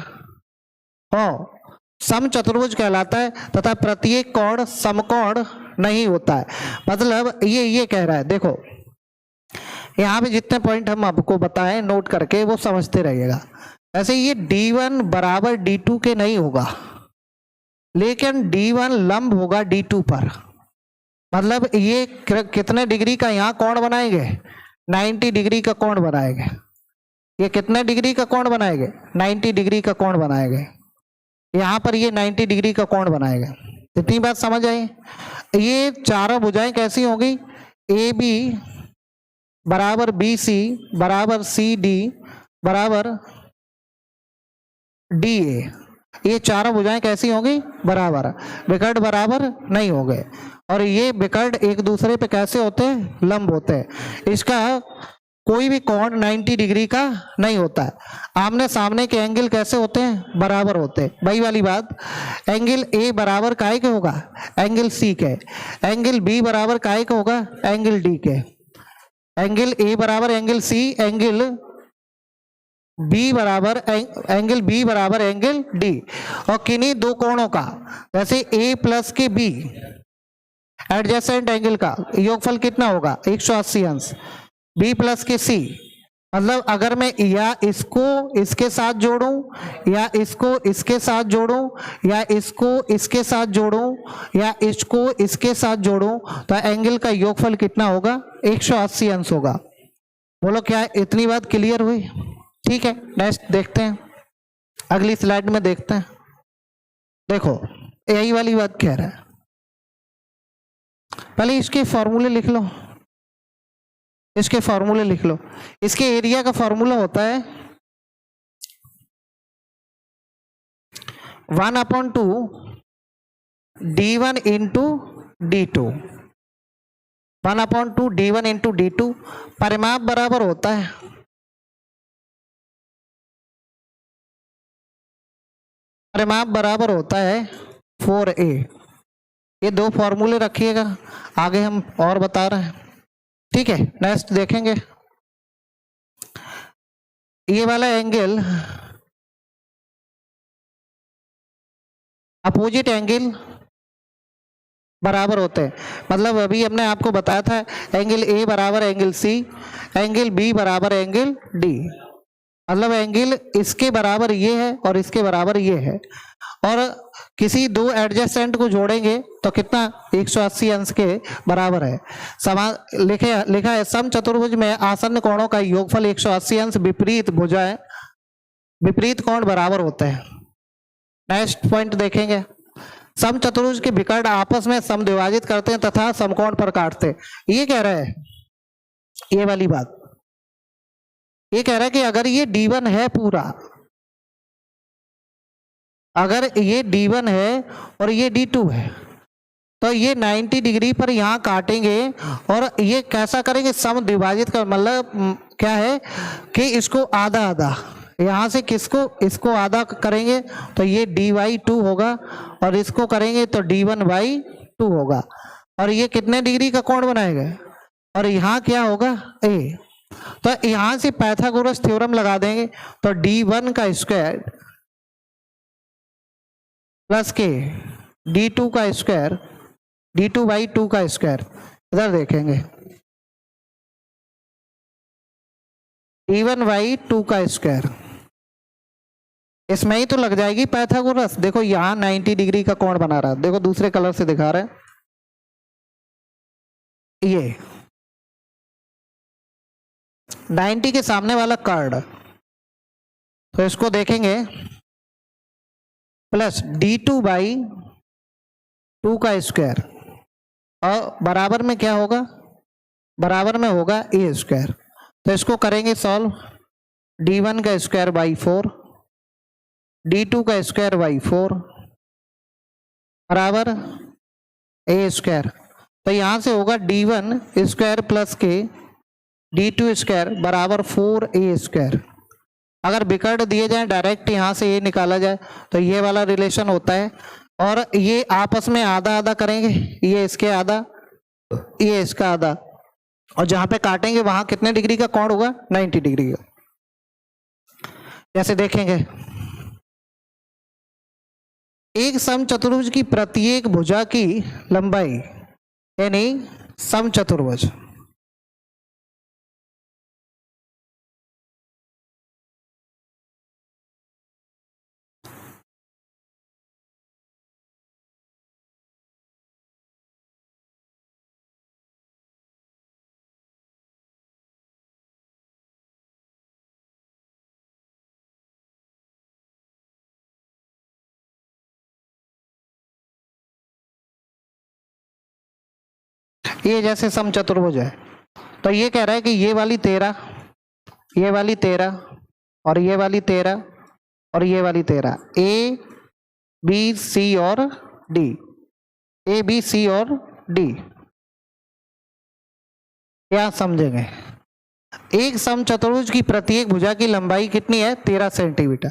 हो, सम चतुर्भुज कहलाता है, तथा प्रत्येक कोण समकोण नहीं होता है। मतलब ये कह रहा है, देखो यहाँ पे जितने पॉइंट हम आपको बताएं नोट करके वो समझते रहिएगा। ऐसे ये D1 बराबर D2 के नहीं होगा, लेकिन D1 लंब होगा D2 पर। मतलब ये कितने डिग्री का यहाँ कोण बनाएंगे, 90 डिग्री का कोण बनाएंगे। ये कितने डिग्री का कोण बनाएंगे, 90 डिग्री का कोण बनाएंगे। यहाँ पर ये 90 डिग्री का कोण बनाएंगे। इतनी बात समझ आई। ये चारों भुजाएं कैसी होंगी, ए बी बराबर बी सी बराबर सी डी बराबर डी ए, ये चारों भुजाएं कैसी होंगी, बराबर, विकर्ण बराबर नहीं होंगे। और ये विकर्ण एक दूसरे पे कैसे होते हैं, लंब होते हैं। इसका कोई भी कोण 90 डिग्री का नहीं होता है। आमने सामने के एंगल कैसे होते हैं, बराबर होते हैं। वही वाली बात, एंगल ए बराबर काहे के होगा, एंगल सी के। एंगल बी बराबर काहे के होगा, एंगल डी के। एंगल ए बराबर एंगल सी, एंगल बी बराबर एंगल बी बराबर एंगल डी। और किन्हीं दो कोणों का, जैसे ए प्लस के बी एडजेसेंट एंगल का योगफल कितना होगा, 180 अंश। बी प्लस के सी, मतलब अगर मैं या इसको इसके साथ जोड़ूं या इसको इसके साथ जोड़ूं या इसको इसके साथ जोड़ूं या इसको इसके साथ जोड़ूं तो एंगल का योगफल कितना होगा, 180 अंश होगा। बोलो क्या इतनी बात क्लियर हुई? ठीक है, नेक्स्ट देखते हैं, अगली स्लाइड में देखते हैं। देखो यही वाली बात कह रहा है, पहले इसके फॉर्मूले लिख लो, इसके फॉर्मूले लिख लो। इसके एरिया का फॉर्मूला होता है 1/2 d1 into d2, 1/2 d1 into d2। परिमाप बराबर होता है, परिमाप बराबर होता है 4a। ये दो फॉर्मूले रखिएगा, आगे हम और बता रहे हैं। ठीक है, नेक्स्ट देखेंगे। ये वाला एंगल अपोजिट एंगल बराबर होते हैं। मतलब अभी हमने आपको बताया था एंगल ए बराबर एंगल सी, एंगल बी बराबर एंगल डी। मतलब एंगल इसके बराबर ये है और इसके बराबर ये है, और किसी दो एडजेसेंट को जोड़ेंगे तो कितना, 180 अंश के बराबर है। समान लिखा है सम चतुर्भुज में आसन्न कोणों का योगफल 180 अंश, विपरीत भुजाएं विपरीत कोण बराबर होते हैं। नेक्स्ट पॉइंट देखेंगे, सम चतुर्भुज के विकर्ण आपस में समद्विभाजित करते हैं तथा समकोण पर काटते हैं। ये कह रहा है, ये वाली बात ये कह रहा है कि अगर ये D1 है पूरा, अगर ये D1 है और ये D2 है तो ये 90 डिग्री पर यहाँ काटेंगे और ये कैसा करेंगे, समद्विभाजित कर, मतलब क्या है कि इसको आधा आधा, यहाँ से किसको, इसको आधा करेंगे तो ये dy2 होगा और इसको करेंगे तो d1/2 होगा। और ये कितने डिग्री का कोण बनाएगा, और यहाँ क्या होगा, a। तो यहां से पाइथागोरस थ्योरम लगा देंगे तो d1 का स्क्वायर प्लस के d2 का स्क्वायर, d2/2 का स्क्वायर। इधर देखेंगे d1/2 का स्क्वायर, इसमें ही तो लग जाएगी पाइथागोरस। देखो यहाँ 90 डिग्री का कोण बना रहा है, देखो दूसरे कलर से दिखा रहा है, ये 90 के सामने वाला कर्ण, तो इसको देखेंगे प्लस d2/2 का स्क्वायर, और बराबर में क्या होगा, बराबर में होगा a स्क्वायर। तो इसको करेंगे सॉल्व, d1 का स्क्वायर बाई 4, d2 का स्क्वायर बाई 4 बराबर a स्क्वायर। तो यहां से होगा d1 स्क्वायर प्लस के d2 स्क्वायर बराबर 4a स्क्वायर। अगर विकर्ण दिए जाए डायरेक्ट यहाँ से ये निकाला जाए तो ये वाला रिलेशन होता है, और ये आपस में आधा आधा करेंगे, ये इसके आधा ये इसका आधा, और जहां पे काटेंगे वहां कितने डिग्री का कोण होगा, 90 डिग्री का। जैसे देखेंगे एक समचतुर्भुज की प्रत्येक भुजा की लंबाई, यानी समचतुर्भुज ये जैसे समचतुर्भुज है, तो ये कह रहा है कि ये वाली 13, ये वाली 13 और ये वाली 13 और ये वाली 13, ए बी सी और डी, ए बी सी और डी। क्या समझेंगे? एक समचतुर्भुज की प्रत्येक भुजा की लंबाई कितनी है? 13 सेंटीमीटर,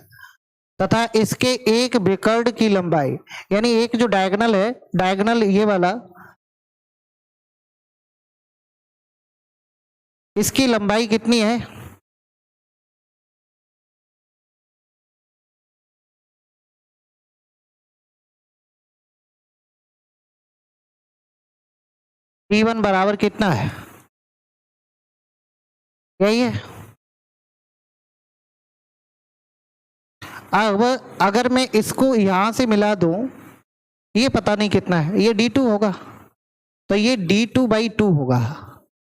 तथा इसके एक विकर्ण की लंबाई, यानी एक जो डायगोनल है, डायगोनल ये वाला, इसकी लंबाई कितनी है? D1 बराबर कितना है? यही है। अब अगर मैं इसको यहां से मिला दूं, ये पता नहीं कितना है, ये D2 होगा, तो ये D2/2 होगा,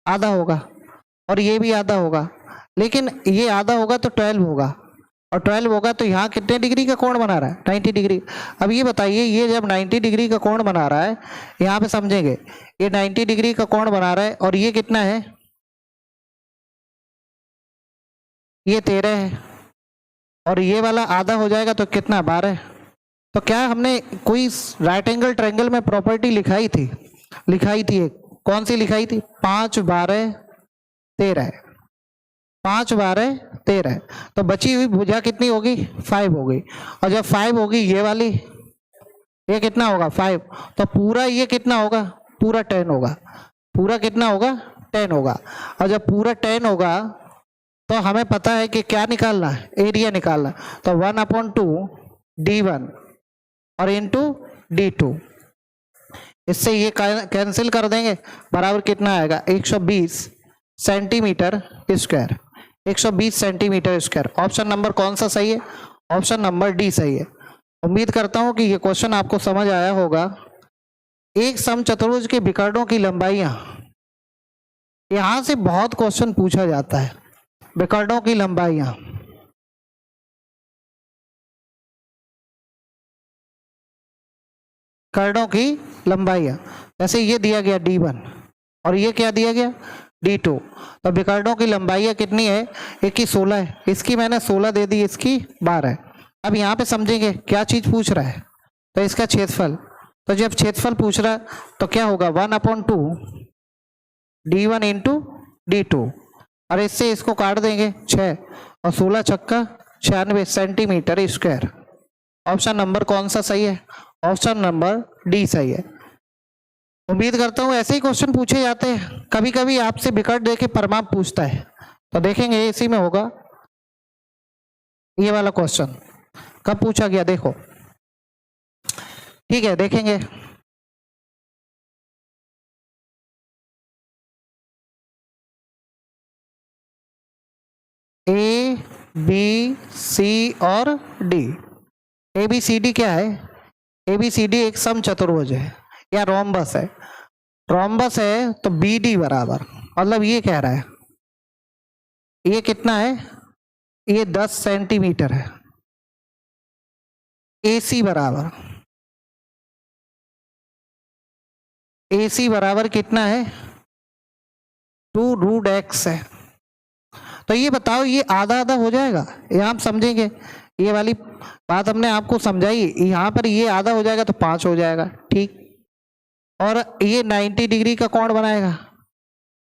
आधा होगा, और ये भी आधा होगा, लेकिन ये आधा होगा तो 12 होगा, और 12 होगा तो यहाँ कितने डिग्री का कोण बना रहा है? 90 डिग्री। अब ये बताइए, ये जब 90 डिग्री का कोण बना रहा है, यहाँ पे समझेंगे, ये 90 डिग्री का कोण बना रहा है, और ये कितना है? ये 13 है, और ये वाला आधा हो जाएगा तो कितना? 12। तो क्या हमने कोई राइट एंगल ट्रायंगल में प्रॉपर्टी लिखाई थी? एक कौन सी लिखाई थी? 5 12 13, 5 12 13, तो बची हुई भुजा कितनी होगी? 5 होगी, और जब 5 होगी ये वाली, ये कितना होगा? 5, तो पूरा ये कितना होगा? पूरा 10 होगा, पूरा कितना होगा? 10 होगा, और जब पूरा 10 होगा तो हमें पता है कि क्या निकालना है? एरिया निकालना, तो 1/2 D1 और इंटू D2, इससे ये कैंसिल कर देंगे, बराबर कितना आएगा? 120 centimetre square, 120 centimetre square. Option number कौन सा सही है? ऑप्शन नंबर डी सही है। उम्मीद करता हूं कि ये क्वेश्चन आपको समझ आया होगा। एक समचतुर्भुज के विकर्णों की लंबाइयां, यहां से बहुत क्वेश्चन पूछा जाता है। विकर्णों की लंबाइयां, कर्णों की लंबाइयां, जैसे ये दिया गया D1 और ये क्या दिया गया? D2, तो विकर्णों की लंबाइयां कितनी है? एक की 16 है, इसकी मैंने 16 दे दी, इसकी 12 है। अब यहाँ पे समझेंगे क्या चीज पूछ रहा है, तो इसका क्षेत्रफल, तो जब क्षेत्रफल पूछ रहा है तो क्या होगा? 1/2 D1 इंटू D2, और इससे इसको काट देंगे 6 और 16 छक्का 96 सेंटीमीटर स्क्वायर। ऑप्शन नंबर कौन सा सही है? ऑप्शन नंबर डी सही है। उम्मीद करता हूं ऐसे ही क्वेश्चन पूछे जाते हैं, कभी कभी आपसे विकर्ण देके परिमाप पूछता है, तो देखेंगे इसी में होगा ये वाला क्वेश्चन। कब पूछा गया देखो, ठीक है, देखेंगे। ए बी सी और D, A B C D क्या है? ए बी सी डी एक समचतुर्भुज है या रोम्बस है। रोम्बस है तो बी डी बराबर, मतलब ये कह रहा है ये कितना है? ये 10 सेंटीमीटर है। ए सी बराबर, ए सी बराबर कितना है? 2√x है। तो ये बताओ, ये आधा आधा हो जाएगा? यहाँ आप समझेंगे, ये वाली बात हमने आपको समझाई, यहाँ पर ये आधा हो जाएगा तो 5 हो जाएगा, ठीक। और ये 90 डिग्री का कोण बनाएगा,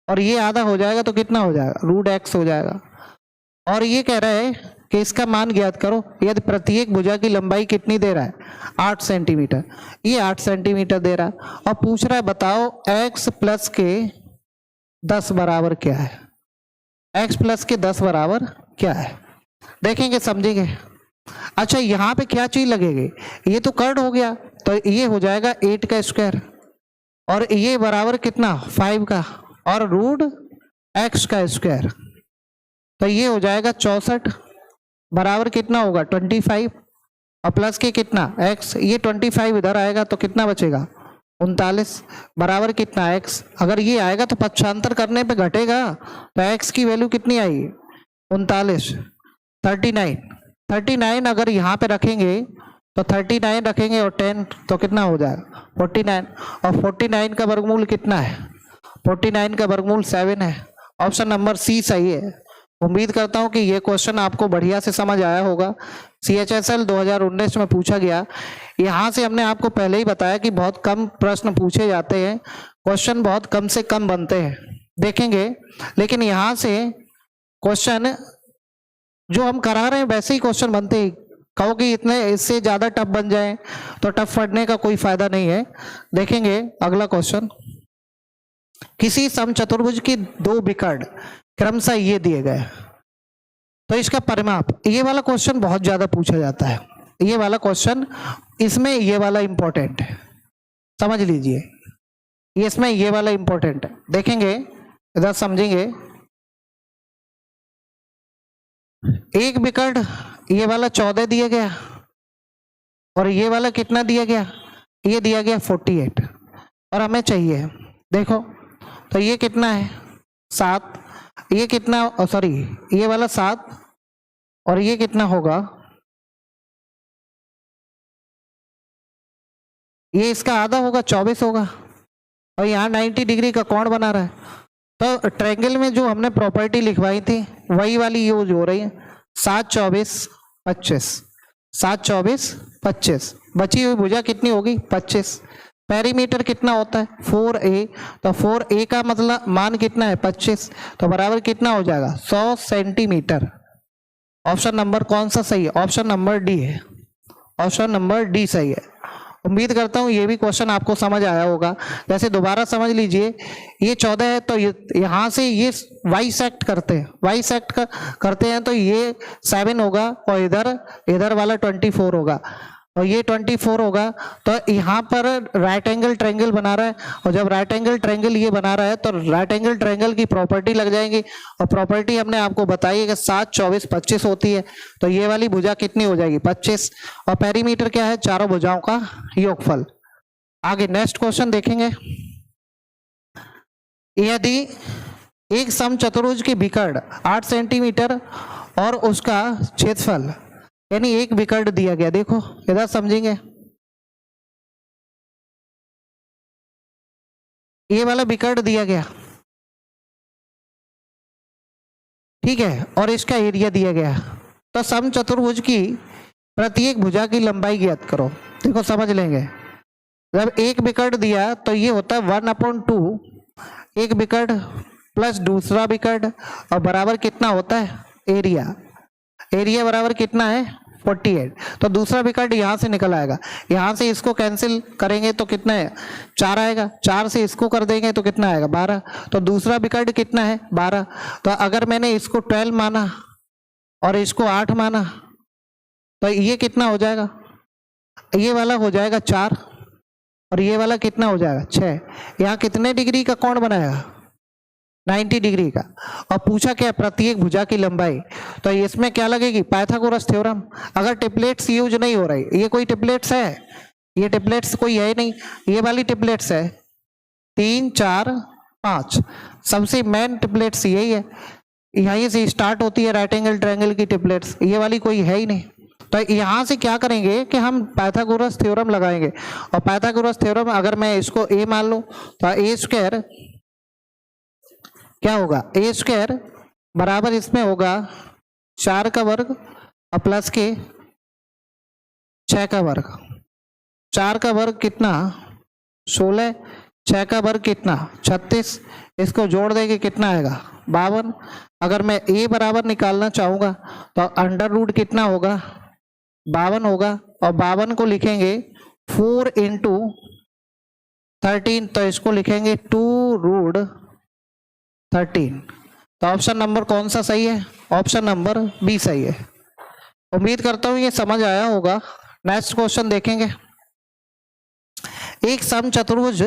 और ये आधा हो जाएगा तो कितना हो जाएगा? √x हो जाएगा। और ये कह रहा है कि इसका मान ज्ञात करो यदि प्रत्येक भुजा की लंबाई कितनी दे रहा है? 8 सेंटीमीटर। ये 8 सेंटीमीटर दे रहा है, और पूछ रहा है बताओ x प्लस के 10 बराबर क्या है? x प्लस के 10 बराबर क्या है? देखेंगे, समझेंगे। अच्छा, यहाँ पे क्या चीज लगेगी? ये तो कर्ण हो गया, तो ये हो जाएगा 8 का स्क्वायर, और ये बराबर कितना? 5 का, और √x का स्क्वायर, तो ये हो जाएगा 64 बराबर कितना होगा? 25, और प्लस के कितना? x, ये 25 इधर आएगा तो कितना बचेगा? 39 बराबर कितना? x। अगर ये आएगा तो पक्षांतर करने पे घटेगा, तो x की वैल्यू कितनी आएगी? 39, 39 अगर यहाँ पे रखेंगे तो 39 रखेंगे, और 10 तो कितना हो जाएगा? 49, और 49 का वर्गमूल कितना है? 49 का वर्गमूल 7 है। ऑप्शन नंबर सी सही है। उम्मीद करता हूं कि ये क्वेश्चन आपको बढ़िया से समझ आया होगा। CHSL 2019 में पूछा गया। यहाँ से हमने आपको पहले ही बताया कि बहुत कम प्रश्न पूछे जाते हैं, क्वेश्चन बहुत कम से कम बनते हैं, देखेंगे। लेकिन यहाँ से क्वेश्चन जो हम करा रहे हैं वैसे ही क्वेश्चन बनते ही। कहो कि इतने इससे ज्यादा टफ बन जाए तो टफ पढ़ने का कोई फायदा नहीं है। देखेंगे अगला क्वेश्चन। किसी समचतुर्भुज की दो विकर्ण क्रमशः ये दिए गए, तो इसका परिमाप, ये वाला क्वेश्चन बहुत ज्यादा पूछा जाता है। ये वाला क्वेश्चन, इसमें ये वाला इंपॉर्टेंट है, समझ लीजिए। ये इसमें ये वाला इंपॉर्टेंट है, देखेंगे इधर समझेंगे। एक विकर्ण ये वाला 14 दिया गया और ये वाला कितना दिया गया, ये दिया गया 48 और हमें चाहिए, देखो तो ये कितना है 7, ये कितना, सॉरी ये वाला 7 और ये कितना होगा, ये इसका आधा होगा 24 होगा और यहाँ 90 डिग्री का कोण बना रहा है। तो ट्रायंगल में जो हमने प्रॉपर्टी लिखवाई थी वही वाली यूज हो रही है। 7 24 25, 7 24 25, बची हुई भुजा कितनी होगी 25। पेरीमीटर कितना होता है 4a, तो 4a का मतलब मान कितना है 25, तो बराबर कितना हो जाएगा 100 सेंटीमीटर। ऑप्शन नंबर कौन सा सही है, ऑप्शन नंबर डी है, ऑप्शन नंबर डी सही है। उम्मीद करता हूँ ये भी क्वेश्चन आपको समझ आया होगा। जैसे दोबारा समझ लीजिए, ये 14 है तो यहाँ से ये वाई सेक्ट करते हैं, वाई सेक्ट करते हैं तो ये 7 होगा और इधर वाला 24 होगा और ये 24 होगा। तो यहाँ पर राइट एंगल ट्रायंगल बना रहा है और जब राइट एंगल ट्रायंगल ये बना रहा है तो राइट एंगल ट्रायंगल की प्रॉपर्टी लग जाएगी और प्रॉपर्टी हमने आपको बताई है कि 7 24 25 होती है। तो ये वाली भुजा कितनी हो जाएगी 25 और पेरीमीटर क्या है, चारों भुजाओं का योगफल। आगे नेक्स्ट क्वेश्चन देखेंगे। यदि एक समचतुर्भुज की विकर्ण 8 सेंटीमीटर और उसका क्षेत्रफल, यानी एक विकर्ण दिया गया, देखो इधर समझेंगे, ये वाला विकर्ण दिया गया, ठीक है, और इसका एरिया दिया गया। तो समचतुर्भुज की प्रत्येक भुजा की लंबाई ज्ञात करो। देखो समझ लेंगे, जब एक विकर्ण दिया तो ये होता है 1/2, एक विकर्ण प्लस दूसरा विकर्ण और बराबर कितना होता है एरिया। एरिया बराबर कितना है 48। तो दूसरा विकर्ण यहाँ से निकल आएगा, यहाँ से इसको कैंसिल करेंगे तो कितना है 4 आएगा, 4 से इसको कर देंगे तो कितना आएगा 12। तो दूसरा विकर्ण कितना है 12। तो अगर मैंने इसको 12 माना और इसको 8 माना तो ये कितना हो जाएगा, ये वाला हो जाएगा 4 और ये वाला कितना हो जाएगा 6। यहाँ कितने डिग्री का कोण बनाएगा 90 डिग्री का। और पूछा क्या प्रत्येक भुजा की लंबाई, तो इसमें क्या लगेगी पाइथागोरस थ्योरम। अगर टिप्लेट्स यूज नहीं हो रही, ये कोई टिप्लेट्स है, ये टिप्लेट्स कोई है नहीं, ये वाली टिप्लेट्स है 3 4 5, सबसे मेन टिप्लेट्स यही है, यहीं से स्टार्ट होती है राइट एंगल ट्रायंगल की टिप्लेट्स, ये वाली कोई है ही नहीं। तो यहाँ से क्या करेंगे कि हम पाइथागोरस थ्योरम लगाएंगे और पाइथागोरस थ्योरम अगर मैं इसको a मान लूं तो a स्क्वायर क्या होगा, a स्क्वायर बराबर इसमें होगा 4 का वर्ग और प्लस के 6 का वर्ग। 4 का वर्ग कितना 16, 6 का वर्ग कितना 36, इसको जोड़ देंगे कितना आएगा 52। अगर मैं a बराबर निकालना चाहूंगा तो अंडर रूट कितना होगा 52 होगा और 52 को लिखेंगे 4 × 13, तो इसको लिखेंगे 2√13। तो ऑप्शन नंबर कौन सा सही है, ऑप्शन नंबर बी सही है। उम्मीद करता हूं ये समझ आया होगा। नेक्स्ट क्वेश्चन देखेंगे। एक समचतुर्भुज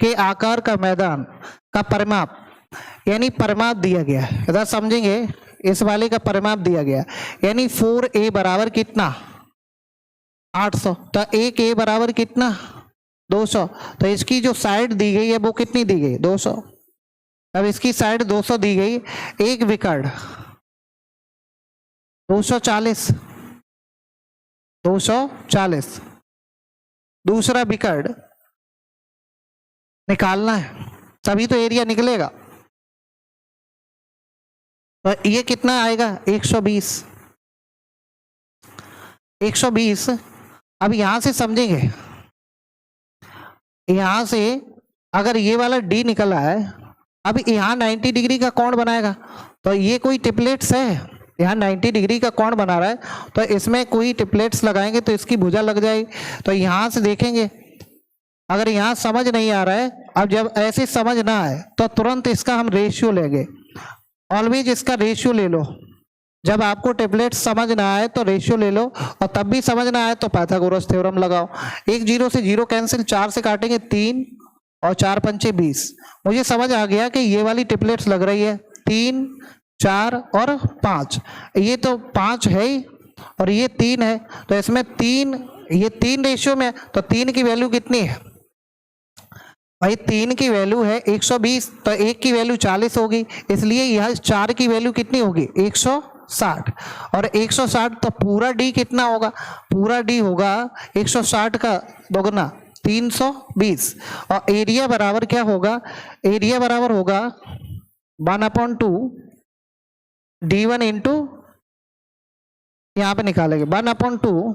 के आकार का मैदान का परिमाप, यानी परिमाप दिया गया है, इधर समझेंगे, इस वाले का परिमाप दिया गया, यानी 4a बराबर कितना 800, तो 1a बराबर कितना 200। तो इसकी जो साइड दी गई है वो कितनी दी गई 200। अब इसकी साइड 200 दी गई, एक विकर्ण 240, दूसरा विकर्ण निकालना है तभी तो एरिया निकलेगा। तो ये कितना आएगा 120। 120। अब यहां से समझेंगे, यहां से अगर ये वाला डी निकला है, अब यहाँ 90 डिग्री का कोण बनाएगा, तो ये कोई टिपलेट्स है, यहाँ 90 डिग्री का कोण बना रहा है, तो इसमें कोई टिपलेट्स लगाएंगे तो इसकी भुजा लग जाएगी। तो यहाँ से देखेंगे, अगर यहाँ समझ नहीं आ रहा है, अब जब ऐसे समझ ना आए तो तुरंत इसका हम रेशियो लेंगे। ऑलवेज इसका रेशियो ले लो, जब आपको टेबलेट समझ ना आए तो रेशियो ले लो, और तब भी समझ ना आए तो पाइथागोरस थ्योरम लगाओ। 1 0 से 0 कैंसिल, 4 से काटेंगे 3 और 4 पंचे 20। मुझे समझ आ गया कि ये वाली टिपलेट्स लग रही है 3 4 और 5, ये तो 5 है ही और ये 3 है, तो इसमें 3, ये 3 रेशियो में, तो 3 की वैल्यू कितनी है भाई, 3 की वैल्यू है 120, तो 1 की वैल्यू 40 होगी, इसलिए यह 4 की वैल्यू कितनी होगी 160, और 160 तो पूरा डी कितना होगा, पूरा डी होगा 160 का दोगुना 320, और एरिया बराबर क्या होगा, एरिया बराबर होगा 1/2 d1 इंटू, यहां पे निकालेंगे 1/2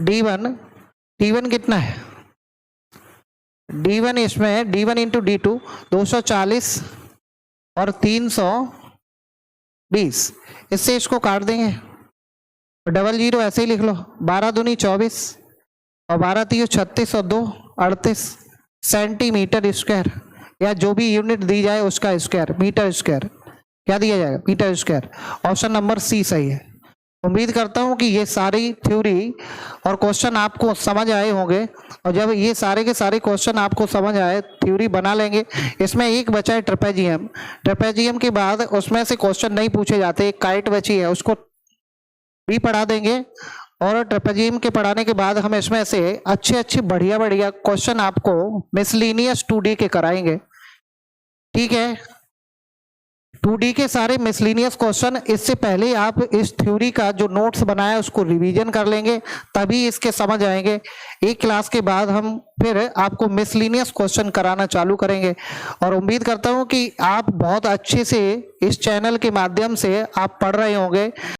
d1, d1 कितना है d1, इसमें d1 इंटू d2 240 और 320, इससे इसको काट देंगे, 00 ऐसे ही लिख लो, 12 दूनी 24 और 12 3 36 और 2 38 सेंटीमीटर स्क्वायर, या जो भी यूनिट दी जाए उसका स्क्वायर, मीटर स्क्वायर, क्या दिया जाएगा metre square. Option number C सही है। उम्मीद करता हूं कि ये सारी थ्योरी और क्वेश्चन आपको समझ आए होंगे, और जब ये सारे के सारे क्वेश्चन आपको समझ आए, थ्योरी बना लेंगे। इसमें एक बचा है ट्रेपेजियम, ट्रेपेजियम के बाद उसमें से क्वेश्चन नहीं पूछे जाते, एक काइट बची है, उसको भी पढ़ा देंगे, और ट्रेपेजियम के पढ़ाने के बाद हम इसमें से अच्छे बढ़िया क्वेश्चन आपको मिसलिनियस 2D के कराएंगे, ठीक है। 2D के सारे मिसलिनियस क्वेश्चन, इससे पहले आप इस थ्योरी का जो नोट्स बनाया उसको रिवीजन कर लेंगे, तभी इसके समझ आएंगे। एक क्लास के बाद हम फिर आपको मिसलिनियस क्वेश्चन कराना चालू करेंगे, और उम्मीद करता हूं कि आप बहुत अच्छे से इस चैनल के माध्यम से आप पढ़ रहे होंगे।